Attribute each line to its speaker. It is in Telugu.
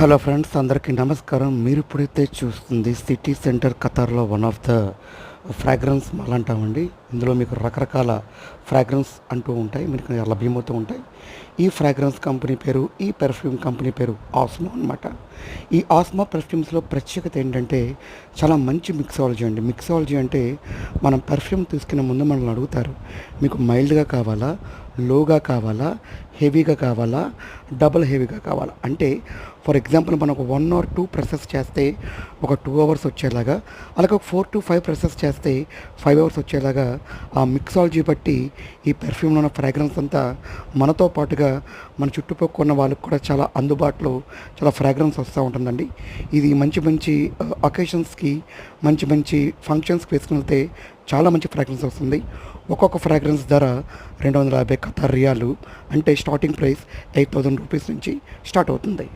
Speaker 1: హలో ఫ్రెండ్స్, అందరికీ నమస్కారం. మీరు ఇప్పుడైతే చూస్తుంది సిటీ సెంటర్ ఖతార్లో one of the fragrance mall అంటామండి. ఇందులో మీకు రకరకాల ఫ్రాగ్రెన్స్ అంటూ ఉంటాయి, మీకు లభ్యమవుతూ ఉంటాయి. ఈ ఫ్రాగ్రెన్స్ కంపెనీ పేరు, ఈ పెర్ఫ్యూమ్ కంపెనీ పేరు ఆస్మో అనమాట. ఈ ఆస్మో పెర్ఫ్యూమ్స్లో ప్రత్యేకత ఏంటంటే చాలా మంచి మిక్సాలజీ అండి. మిక్సాలజీ అంటే మనం పెర్ఫ్యూమ్ తీసుకునే ముందు మనల్ని అడుగుతారు, మీకు మైల్డ్గా కావాలా, లోగా కావాలా, హెవీగా కావాలా, డబుల్ హెవీగా కావాలా. అంటే ఫర్ ఎగ్జాంపుల్ మనం ఒక 1 or 2 ప్రెసెస్ చేస్తే ఒక 2 hours వచ్చేలాగా, అలాగే ఒక 4 to 5 ప్రెసెస్ చేస్తే 5 hours వచ్చేలాగా ఆ మిక్సాలజీ బట్టి ఈ పెర్ఫ్యూమ్లో ఉన్న ఫ్రాగ్రెన్స్ అంతా మనతో పాటుగా మన చుట్టుపక్కల ఉన్న వాళ్ళకి కూడా చాలా అందుబాటులో చాలా ఫ్రాగ్రెన్స్ వస్తూ ఉంటుందండి. ఇది మంచి మంచి అకేషన్స్కి, మంచి మంచి ఫంక్షన్స్కి వేసుకుని వెళ్తే చాలా మంచి ఫ్రాగ్రెన్స్ వస్తుంది. ఒక్కొక్క ఫ్రాగ్రెన్స్ ధర 250 ఖతార్ రియాలు, అంటే స్టార్టింగ్ ప్రైస్ 8,000 రూపీస్ నుంచి స్టార్ట్ అవుతుంది.